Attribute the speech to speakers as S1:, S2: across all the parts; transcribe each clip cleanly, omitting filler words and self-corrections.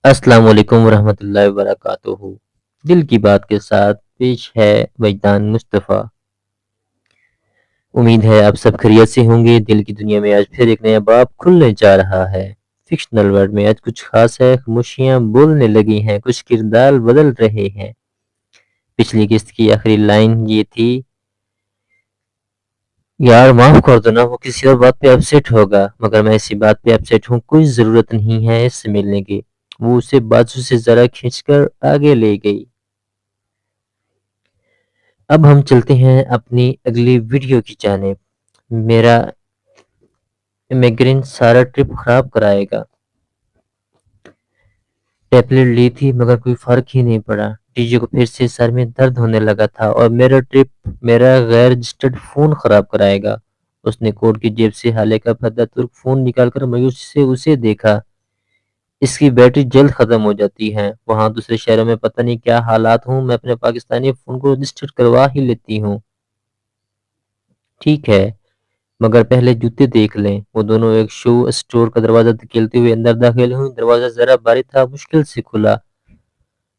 S1: السلام علیکم ورحمۃ اللہ وبرکاتہ۔ دل کی بات کے ساتھ پیش ہے وجدان مصطفیٰ۔ امید ہے آپ سب خیریت سے ہوں گے۔ دل کی دنیا میں آج پھر ایک نیا باب کھلنے جا رہا ہے۔ فکشنل ورلڈ میں آج کچھ خاص ہے، خاموشیاں بولنے لگی ہیں، کچھ کردار بدل رہے ہیں۔ پچھلی قسط کی آخری لائن یہ تھی، یار معاف کر دو نا، وہ کسی اور بات پہ اپسیٹ ہوگا، مگر میں اسی بات پہ اپسیٹ ہوں، کوئی ضرورت نہیں ہے اس سے ملنے کی۔ وہ اسے بازو سے ذرا کھینچ کر آگے لے گئی۔ اب ہم چلتے ہیں اپنی اگلی ویڈیو کی جانب۔ میرا امیگرین سارا ٹرپ خراب کرائے گا۔ ٹیبلٹ لی تھی مگر کوئی فرق ہی نہیں پڑا۔ ڈی جے کو پھر سے سر میں درد ہونے لگا تھا اور میرا غیر رجسٹرڈ فون خراب کرائے گا۔ اس نے کوٹ کی جیب سے حالے کا پھدا ترک فون نکال کر مایوسی سے اسے دیکھا۔ اس کی بیٹری جلد ختم ہو جاتی ہے۔ وہاں دوسرے شہروں میں پتہ نہیں کیا حالات ہوں، میں اپنے پاکستانی فون کو رجسٹر کروا ہی لیتی ہوں۔ ٹھیک ہے، مگر پہلے جوتے دیکھ لیں۔ وہ دونوں ایک شو اسٹور کا دروازہ دھکیلتے ہوئے اندر داخل ہوئیں۔ دروازہ ذرا بھاری تھا، مشکل سے کھلا۔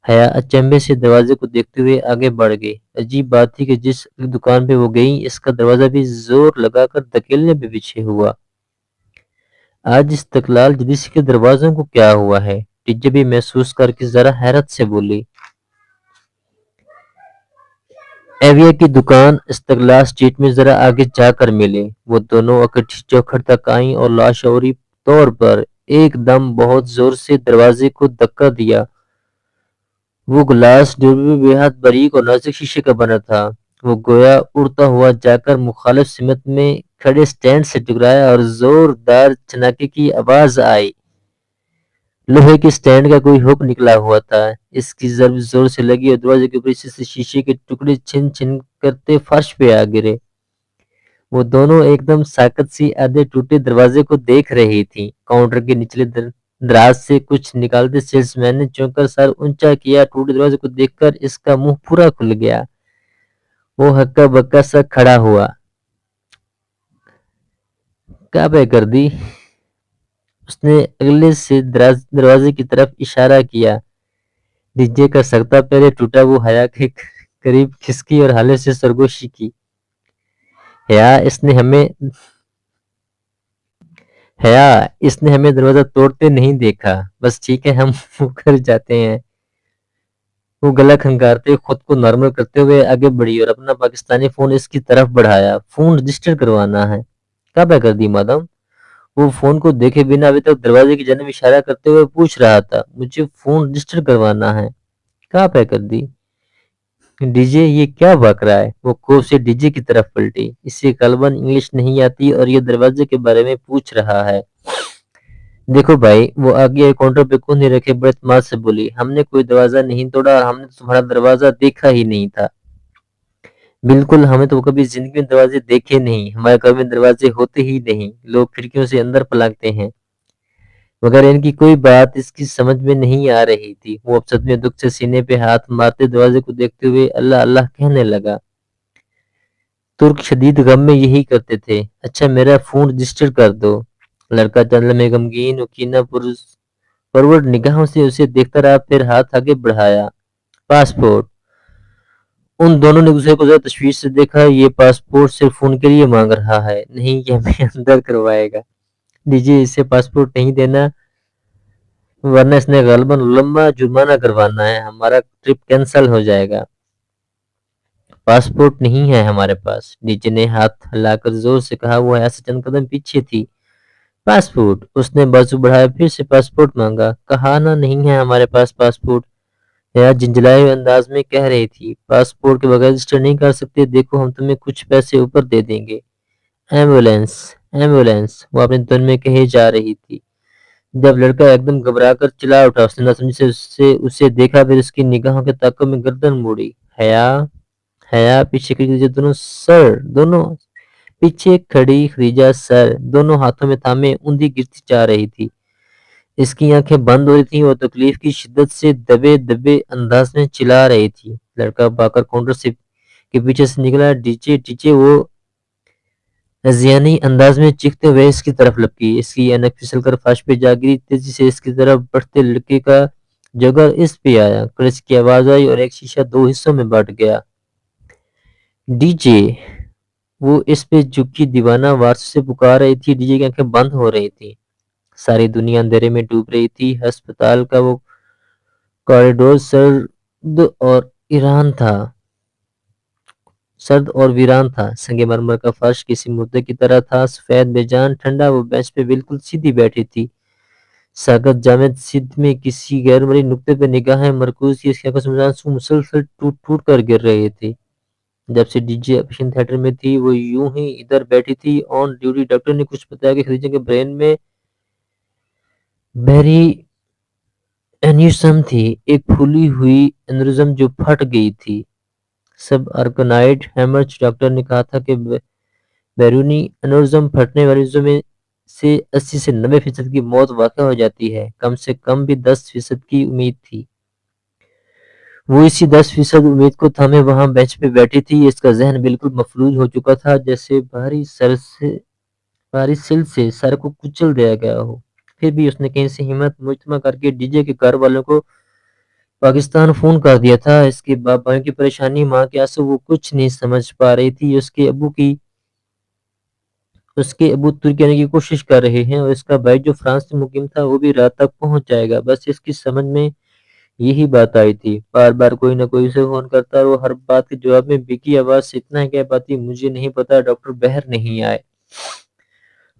S1: حیا اچنبے سے دروازے کو دیکھتے ہوئے آگے بڑھ گئی۔ عجیب بات تھی کہ جس دکان پہ وہ گئیں، اس کا دروازہ بھی زور لگا کر دھکیلنے پہ پیچھے ہوا۔ آج استقلال جدیسی کے دروازوں کو کیا ہوا ہے؟ ٹیچر بھی محسوس کر کے ذرا حیرت سے بولی۔ ایویا کی دکان استقلال اسٹریٹ میں ذرا آگے جا کر ملے۔ وہ دونوں اکٹھی چوکھٹ تک آئیں اور لاشعوری طور پر ایک دم بہت زور سے دروازے کو دھکا دیا۔ وہ گلاس ڈور بھی بے حد باریک اور نازک شیشے کا بنا تھا۔ وہ گویا اڑتا ہوا جا کر مخالف سمت میں کھڑے سٹینڈ سے ٹکرایا اور زوردار چناکے کی آواز آئی۔ لوہے کے سٹینڈ کا کوئی ہک نکلا ہوا تھا۔ اس کی ضرب زور سے لگی اور دروازے کے اوپر سے شیشے کے ٹکڑے چھن چھن کرتے فرش پہ آ گرے۔ وہ دونوں ایک دم ساکت سی آدھے ٹوٹے دروازے کو دیکھ رہی تھی۔ کاؤنٹر کے نچلے دراز سے کچھ نکالتے سیلس مین نے چونک کر سر اونچا کیا۔ ٹوٹے دروازے کو دیکھ کر اس کا منہ پورا کھل گیا۔ وہ ہکا بکا سا کھڑا ہوا۔ کعبہ گردی! اس نے اگلے سے دروازے کی طرف اشارہ کیا۔ ڈی جے کا سکتا پہلے ٹوٹا۔ وہ حیا کے قریب کھسکی اور حالے سے سرگوشی کی۔ حیا اس نے ہمیں دروازہ توڑتے نہیں دیکھا۔ بس ٹھیک ہے، ہم گھر جاتے ہیں۔ وہ گلا کھنگارتے خود کو نارمل کرتے ہوئے آگے بڑھی اور اپنا پاکستانی فون اس کی طرف بڑھایا۔ فون رجسٹر کروانا ہے۔ کعبہ گردی مادام! وہ فون کو دیکھے بنا ابھی تک دروازے کی جانب اشارہ کرتے ہوئے پوچھ رہا تھا۔ مجھے فون رجسٹر کروانا ہے۔ کعبہ گردی! ڈی جے یہ کیا بک رہا ہے؟ وہ خوف سے ڈی جے کی طرف پلٹی۔ اسے غالباً انگلش نہیں آتی اور یہ دروازے کے بارے میں پوچھ رہا ہے۔ دیکھو بھائی، وہ آگے کاؤنٹر پہ کندھی رکھے بڑے اعتماد سے بولی، ہم نے کوئی دروازہ نہیں توڑا اور ہم نے تمہارا دروازہ دیکھا ہی نہیں تھا۔ بالکل، ہمیں تو کبھی زندگی میں دروازے دیکھے نہیں، ہمارے گھر میں دروازے ہوتے ہی نہیں، لوگ کھڑکیوں سے اندر پلانگتے ہیں۔ مگر ان کی کوئی بات اس کی سمجھ میں نہیں آ رہی تھی۔ وہ اب صدمے دکھ سے سینے پہ ہاتھ مارتے دروازے کو دیکھتے ہوئے اللہ اللہ کہنے لگا۔ ترک شدید غم میں یہی کرتے تھے۔ اچھا میرا فون رجسٹر کر دو۔ لڑکا چند لمحے غمگین و کینہ پرور نگاہوں سے اسے دیکھتا رہا، پھر ہاتھ آگے بڑھایا۔ پاسپورٹ! ان دونوں نے دوسرے کو ذرا تشویش سے دیکھا۔ یہ پاسپورٹ صرف فون کے لیے مانگ رہا ہے، نہیں یہ ہمیں اندر کروائے گا۔ دیجیے اسے پاسپورٹ نہیں دینا ورنہ اس نے غالباً لمبا جرمانہ کروانا ہے، ہمارا ٹرپ کینسل ہو جائے گا۔ پاسپورٹ نہیں ہے ہمارے پاس، ڈی جے نے ہاتھ ہلا کر زور سے کہا۔ وہ حیا سے چند قدم پیچھے تھی۔ پاسپورٹ! اس نے بازو بڑھایا، پھر سے پاسپورٹ مانگا۔ کہا نا نہیں ہے ہمارے پاس پاسپورٹ! حیا جھنجھلائے ہوئے انداز میں کہہ رہی تھی۔ پاسپورٹ کے بغیر رجسٹر نہیں کر سکتے، دیکھو ہم تمہیں کچھ پیسے اوپر دے دیں گے۔ ایمبولینس! ایمبولینس! وہ اپنے دھن میں کہے جا رہی تھی جب لڑکا ایک دم گھبرا کر چلا اٹھا۔ اس نے ناسمجھی سے اسے دیکھا، پھر اس کی نگاہوں کے تعاقب میں گردن موڑی۔ حیا پیچھے کھڑی دونوں پیچھے کھڑی خدیجہ سر دونوں ہاتھوں میں تھامے اوندھی گرتی جا رہی تھی۔ اس کی آنکھیں بند ہو رہی تھیں اور تکلیف کی شدت سے دبے دبے انداز میں چلا رہی تھی۔ لڑکا باکر کاؤنٹر کے پیچھے سے نکلا۔ ڈی جے وہ ہذیانی انداز میں چیختے ہوئے اس کی طرف لپکی۔ اس کی اینک پھسل کر فرش پہ جا گری۔ تیزی سے اس کی طرف بڑھتے لڑکے کا جگر اس پہ آیا۔ کلچ کی آواز آئی اور ایک شیشہ دو حصوں میں بٹ گیا۔ D J! وہ اس پہ جھکی دیوانہ وار سے پکار رہی تھی۔ ڈی جے کی آنکھیں بند ہو رہی تھی۔ ساری دنیا اندھیرے میں ڈوب رہی تھی۔ ہسپتال کا وہ کوریڈور سرد اور ویران تھا۔ سنگ مرمر کا فرش کسی مردے کی طرح تھا، سفید، بے جان، ٹھنڈا۔ وہ بینچ پہ بالکل سیدھی بیٹھی تھی، ساکت جامد سدھ میں کسی غیر مرئی نقطے پہ نگاہیں مرکوز تھی۔ اس کی آنکھوں سے آنسو مسلسل ٹوٹ ٹوٹ کر گر رہے تھے۔ جب سے ڈی جے آپریشن تھیٹر میں تھی وہ یوں ہی ادھر بیٹھی تھی۔ آن ڈیوٹی ڈاکٹر نے کچھ بتایا کہ خدیجہ کے برین میں بحری اینیوسم تھی، ایک پھولی ہوئی انورزم جو پھٹ گئی تھی۔ سب آرکنائڈ ہیمرج۔ ڈاکٹر نے کہا تھا کہ بیرونی انورزم پھٹنے والے مریضوں میں سے 80 سے 90% کی موت واقع ہو جاتی ہے، کم سے کم بھی 10% کی امید تھی۔ وہ اسی 10% امید کو تھامے وہاں بینچ پہ بیٹھی تھی۔ اس کا ذہن بالکل مفلوج ہو چکا تھا، جیسے بھاری سل سے سر کو کچل دیا گیا ہو۔ پھر بھی اس نے کہیں سے ہمت مجتمع کر کے ڈی جے کے گھر والوں کو پاکستان فون کر دیا تھا۔ اس کے باپ بھائیوں کی پریشانی، ماں کے آنسو، وہ کچھ نہیں سمجھ پا رہی تھی۔ اس کے ابو ترکی آنے کی کوشش کر رہے ہیں اور اس کا بھائی جو فرانس میں مقیم تھا وہ بھی رات تک پہنچ جائے گا۔ بس اس کی سمجھ میں یہی بات آئی تھی۔ بار بار کوئی نہ کوئی اسے فون کرتا اور وہ ہر بات کے جواب میں بیکی آواز سے اتنا ہی کہہ پاتی، مجھے نہیں پتا، ڈاکٹر بہر نہیں آئے۔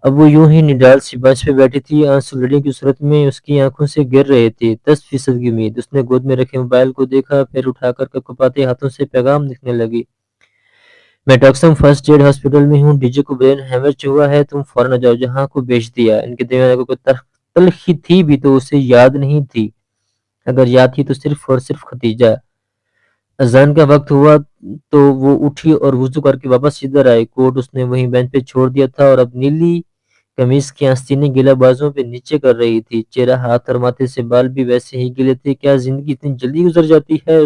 S1: اب وہ یوں ہی نڈال سی بینچ پہ بیٹھی تھی، آنسو لڑیوں کی صورت میں اس کی آنکھوں سے گر رہے تھے۔ 10% کی امید۔ اس نے گود میں رکھے موبائل کو دیکھا، پھر اٹھا کر کپکپاتے ہاتھوں سے پیغام لکھنے لگی۔ میں ٹاکسم فرسٹ ایڈ ہاسپٹل میں ہوں، ڈی جے کو برین ہیمرج ہوا ہے، تم فوراً جاؤ۔ جہاں کو بھیج دیا۔ ان کے درمیان اگر کوئی تلخی تھی بھی تو اسے یاد نہیں تھی، اگر یاد تھی تو صرف اور صرف ختیجہ۔ اذان کا وقت ہوا تو وہ اٹھی اور وضو کر کے واپس ادھر آئی۔ کوٹ اس نے وہیں بینچ پہ چھوڑ دیا تھا اور اب نیلی قمیص کی آستینیں گیلا بازوں پہ نیچے کر رہی تھی۔ چہرہ، ہاتھ اور ماتھے سے بال بھی ویسے ہی گیلے تھے۔ کیا زندگی اتنی جلدی گزر جاتی ہے؟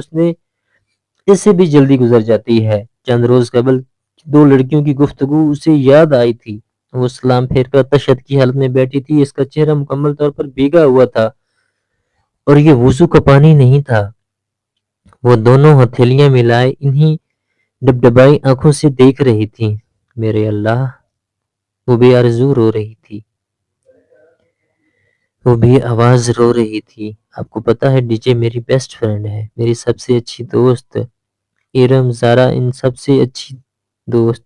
S1: اس سے بھی جلدی گزر جاتی ہے۔ چند روز قبل 2 لڑکیوں کی گفتگو اسے یاد آئی تھی۔ وہ سلام پھیر کر تشہد کی حالت میں بیٹھی تھی۔ اس کا چہرہ مکمل طور پر بھیگا ہوا تھا اور یہ وضو کا پانی نہیں تھا۔ وہ دونوں ہتھیلیاں ملائے انہی ڈبڈبائی آنکھوں سے دیکھ رہی تھی۔ میرے اللہ! وہ بے آرزو رو رہی تھی، وہ بے آواز رو رہی تھی۔ آپ کو پتا ہے ڈی جے میری بیسٹ فرینڈ ہے، میری سب سے اچھی دوست، ایرم، زارا، ان سب سے اچھی دوست۔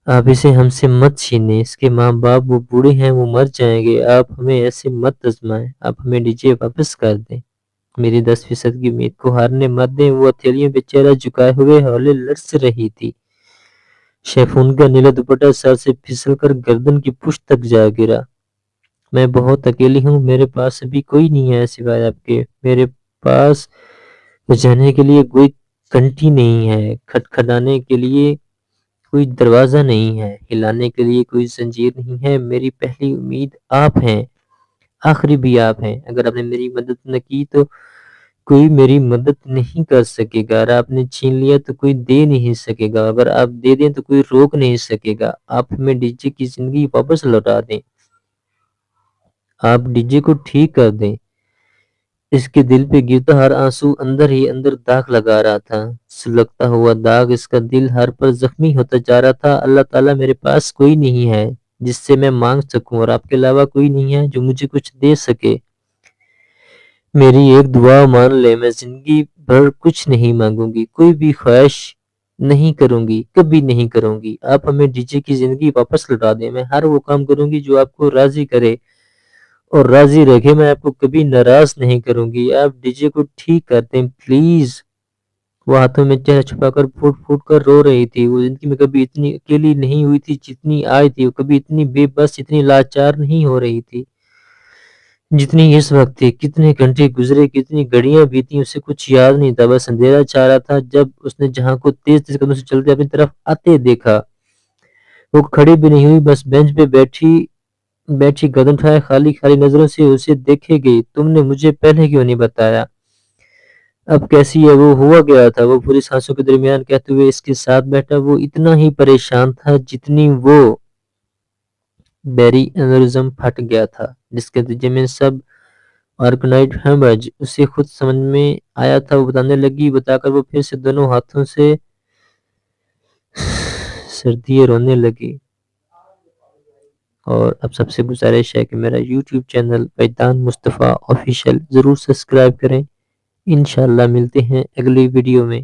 S1: آپ اسے ہم سے مت چھینیں، اس کے ماں باپ وہ بوڑھے ہیں، وہ مر جائیں گے، آپ ہمیں ایسے مت آزمائیں، آپ ہمیں ڈی جے واپس کر دیں، میری 10% کی امید کو ہارنے مت دیں۔ وہ ہتھیلیوں پہ چہرہ جھکائے ہوئے ہولے لرز رہی تھی۔ شیفون کا نیلا دوپٹہ سر سے پھسل کر گردن کی پشت تک جا گرا۔ میں بہت اکیلی ہوں، میرے پاس ابھی کوئی نہیں ہے سوائے آپ کے، میرے پاس جانے کے لیے کوئی کنٹی نہیں ہے، کھٹکھٹانے کے لیے کوئی دروازہ نہیں ہے، ہلانے کے لیے کوئی زنجیر نہیں ہے۔ میری پہلی امید آپ ہیں، آخری بھی آپ ہیں۔ اگر آپ نے میری مدد نہ کی تو کوئی میری مدد نہیں کر سکے گا، اگر آپ نے چھین لیا تو کوئی دے نہیں سکے گا، اگر آپ دے دیں تو کوئی روک نہیں سکے گا۔ آپ ہمیں ڈی جے کی زندگی واپس لوٹا دیں، آپ ڈی جے کو ٹھیک کر دیں۔ اس کے دل پہ گرتا ہر آنسو اندر ہی اندر داغ لگا رہا تھا، سلگتا ہوا داغ۔ اس کا دل ہر پر زخمی ہوتا جا رہا تھا۔ اللہ تعالیٰ، میرے پاس کوئی نہیں ہے جس سے میں مانگ سکوں اور آپ کے علاوہ کوئی نہیں ہے جو مجھے کچھ دے سکے۔ میری ایک دعا مان لے، میں زندگی بھر کچھ نہیں مانگوں گی، کوئی بھی خواہش نہیں کروں گی، کبھی نہیں کروں گی۔ آپ ہمیں ڈی جے کی زندگی واپس لوٹا دیں، میں ہر وہ کام کروں گی جو آپ کو راضی کرے اور راضی رکھے، میں آپ کو کبھی ناراض نہیں کروں گی۔ آپ ڈی جے کو ٹھیک کر دیں پلیز۔ وہ ہاتھوں میں چہرہ چھپا کر پھوٹ پھوٹ کر رو رہی تھی۔ وہ زندگی میں کبھی اتنی اکیلی نہیں ہوئی تھی جتنی آئی تھی، وہ کبھی اتنی بے بس، اتنی لاچار نہیں ہو رہی تھی جتنی اس وقت تھی۔ کتنے گھنٹے گزرے، کتنی گھڑیاں بیتیں، اسے کچھ یاد نہیں تھا، بس اندھیرا چھا رہا تھا۔ جب اس نے جہاں کو تیز تیز قدموں سے چلتے اپنی طرف آتے دیکھا، وہ کھڑی بھی نہیں ہوئی، بس بینچ پہ بیٹھی گردن اٹھائے خالی خالی نظروں سے اسے دیکھے گئی۔ تم نے مجھے پہلے کیوں نہیں بتایا؟ اب کیسی ہے وہ ہوا گیا تھا، وہ پوری سانسوں کے درمیان کہتے ہوئے اس کے ساتھ بیٹھا، وہ اتنا ہی پریشان تھا جتنی وہ بیری انورزم پھٹ گیا تھا جس کے نتیجے میں سب آرکنائڈ ہیمرج اسے خود سمجھ میں آیا تھا۔ وہ بتانے لگی، بتا کر وہ پھر سے دونوں ہاتھوں سے سردیے رونے لگی۔ اور اب سب سے گزارش ہے کہ میرا یوٹیوب چینل وجدان مصطفیٰ آفیشیل ضرور سبسکرائب کریں۔ انشاءاللہ ملتے ہیں اگلی ویڈیو میں۔